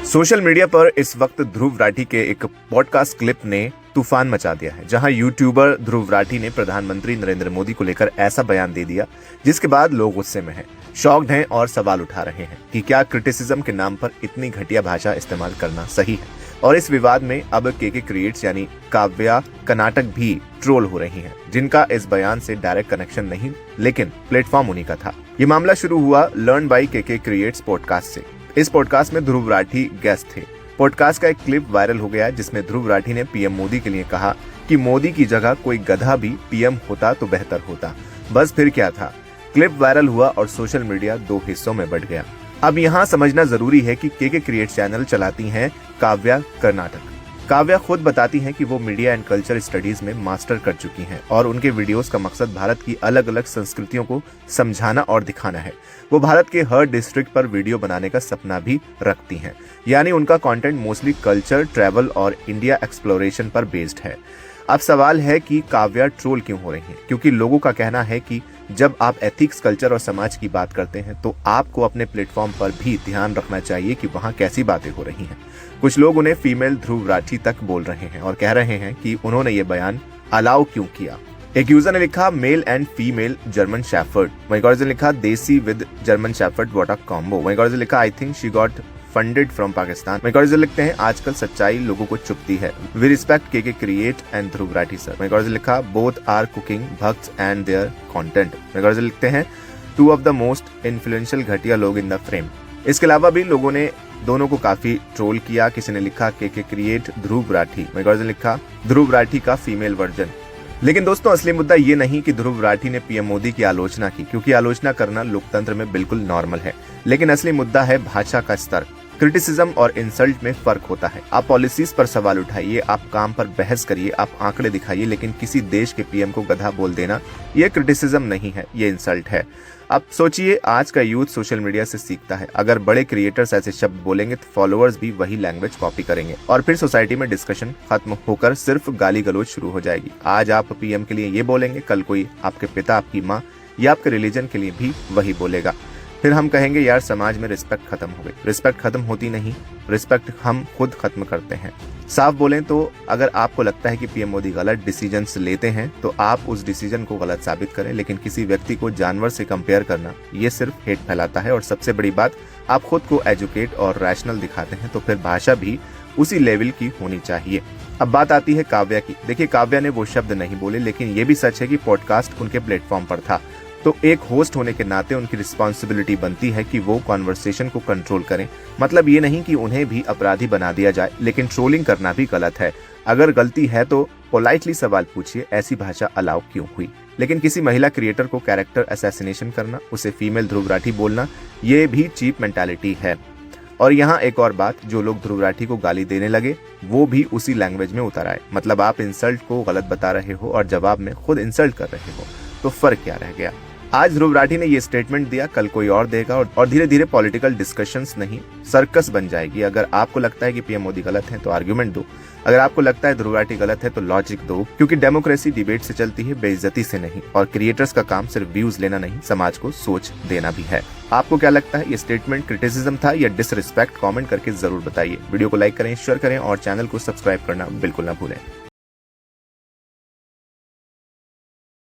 Social media पर इस वक्त ध्रुव राठी के एक पॉडकास्ट क्लिप ने तूफान मचा दिया है, जहां यूट्यूबर ध्रुव राठी ने प्रधानमंत्री नरेंद्र मोदी को लेकर ऐसा बयान दे दिया जिसके बाद लोग गुस्से में हैं, शॉक्ड हैं और सवाल उठा रहे हैं कि क्या क्रिटिसिज्म के नाम पर इतनी घटिया भाषा इस्तेमाल करना सही है। और इस विवाद में अब के क्रिएट्स यानी काव्या कर्नाटक भी ट्रोल हो रही हैं, जिनका इस बयान से डायरेक्ट कनेक्शन नहीं लेकिन प्लेटफॉर्म उन्हीं का था। ये मामला शुरू हुआ लर्न बाय के क्रिएट्स पॉडकास्ट से। इस पॉडकास्ट में ध्रुव राठी गेस्ट थे। पॉडकास्ट का एक क्लिप वायरल हो गया जिसमें ध्रुव राठी ने पीएम मोदी के लिए कहा कि मोदी की जगह कोई गधा भी पीएम होता तो बेहतर होता, बस फिर क्या था। क्लिप वायरल हुआ और सोशल मीडिया दो हिस्सों में बंट गया। अब यहाँ समझना जरूरी है कि के क्रिएट चैनल चलाती हैं काव्या कर्नाटक। काव्या खुद बताती हैं कि वो मीडिया एंड कल्चर स्टडीज में मास्टर कर चुकी हैं और उनके वीडियोस का मकसद भारत की अलग अलग संस्कृतियों को समझाना और दिखाना है। वो भारत के हर डिस्ट्रिक्ट पर वीडियो बनाने का सपना भी रखती हैं, यानी उनका कंटेंट मोस्टली कल्चर, ट्रैवल और इंडिया एक्सप्लोरेशन पर बेस्ड है। अब सवाल है कि काव्या ट्रोल क्यों हो रही है, क्योंकि लोगों का कहना है कि जब आप एथिक्स, कल्चर और समाज की बात करते हैं तो आपको अपने प्लेटफॉर्म पर भी ध्यान रखना चाहिए कि वहाँ कैसी बातें हो रही हैं। कुछ लोग उन्हें फीमेल ध्रुव राठी तक बोल रहे हैं और कह रहे हैं कि उन्होंने ये बयान अलाउ क्यों किया। एक यूजर ने लिखा male and female German shepherd, वहीं गौरव ने लिखा देसी with German shepherd what a combo, वहीं गौरव ने लिखा I think she got funded from Pakistan, वहीं गौरव लिखते हैं आजकल सच्चाई लोगों को चुभती है, वी रिस्पेक्ट के create and Dhruv Rathee sir, वहीं गौरव लिखा बोथ आर कुकिंग भक्स एंड देयर कंटेंट, वहीं गौरव लिखते हैं two of the most influential घटिया लोग इन द फ्रेम। इसके अलावा भी लोगों ने दोनों को काफी ट्रोल किया। किसी ने लिखा के क्रिएट ध्रुव राठी, वहीं गौरव ने लिखा ध्रुव राठी का फीमेल वर्जन। लेकिन दोस्तों असली मुद्दा ये नहीं कि ध्रुव राठी ने पीएम मोदी की आलोचना की, क्योंकि आलोचना करना लोकतंत्र में बिल्कुल नॉर्मल है। लेकिन असली मुद्दा है भाषा का स्तर। क्रिटिसिज्म और इंसल्ट में फर्क होता है। आप पॉलिसीज पर सवाल उठाइए, आप काम पर बहस करिए, आप आंकड़े दिखाइए, लेकिन किसी देश के पीएम को गधा बोल देना ये क्रिटिसिज्म नहीं है, ये इंसल्ट है। अब सोचिए आज का यूथ सोशल मीडिया से सीखता है। अगर बड़े क्रिएटर्स ऐसे शब्द बोलेंगे तो फॉलोअर्स भी वही लैंग्वेज कॉपी करेंगे और फिर सोसाइटी में डिस्कशन खत्म होकर सिर्फ गाली गलौज शुरू हो जाएगी। आज आप पीएम के लिए ये बोलेंगे, कल कोई आपके पिता, आपकी माँ या आपके रिलीजन के लिए भी वही बोलेगा। फिर हम कहेंगे यार समाज में रिस्पेक्ट खत्म हो गई। रिस्पेक्ट खत्म होती नहीं, रिस्पेक्ट हम खुद खत्म करते हैं। साफ बोलें तो अगर आपको लगता है कि पीएम मोदी गलत डिसीजंस लेते हैं तो आप उस डिसीजन को गलत साबित करें, लेकिन किसी व्यक्ति को जानवर से कंपेयर करना ये सिर्फ हेट फैलाता है। और सबसे बड़ी बात, आप खुद को एजुकेट और रैशनल दिखाते हैं तो फिर भाषा भी उसी लेवल की होनी चाहिए। अब बात आती है काव्या की। देखिए काव्या ने वो शब्द नहीं बोले, लेकिन ये भी सच है कि पॉडकास्ट उनके प्लेटफॉर्म पर था, तो एक होस्ट होने के नाते उनकी रिस्पॉन्सिबिलिटी बनती है कि वो कॉन्वर्सेशन को कंट्रोल करें। मतलब ये नहीं कि उन्हें भी अपराधी बना दिया जाए, लेकिन ट्रोलिंग करना भी गलत है। अगर गलती है तो पोलाइटली सवाल पूछिए, ऐसी भाषा अलाउ क्यों हुई। लेकिन किसी महिला क्रिएटर को कैरेक्टर असैसिनेशन करना, उसे फीमेल ध्रुव राठी बोलना, ये भी चीप मेंटालिटी है। और यहाँ एक और बात, जो लोग ध्रुव राठी को गाली देने लगे वो भी उसी लैंग्वेज में उतर आए। मतलब आप इंसल्ट को गलत बता रहे हो और जवाब में खुद इंसल्ट कर रहे हो, तो फर्क क्या रह गया। आज ध्रुव राठी ने ये स्टेटमेंट दिया, कल कोई और देगा और धीरे धीरे पॉलिटिकल डिस्कशंस नहीं सर्कस बन जाएगी। अगर आपको लगता है कि पीएम मोदी गलत है तो आर्गुमेंट दो, अगर आपको लगता है ध्रुव राठी गलत है तो लॉजिक दो, क्योंकि डेमोक्रेसी डिबेट से चलती है, बेइज्जती से नहीं। और क्रिएटर्स का काम सिर्फ व्यूज लेना नहीं, समाज को सोच देना भी है। आपको क्या लगता है, ये स्टेटमेंट क्रिटिसिज्म था या डिसरिस्पेक्ट? कमेंट करके जरूर बताइए। वीडियो को लाइक करें, शेयर करें और चैनल को सब्सक्राइब करना बिल्कुल ना भूलें।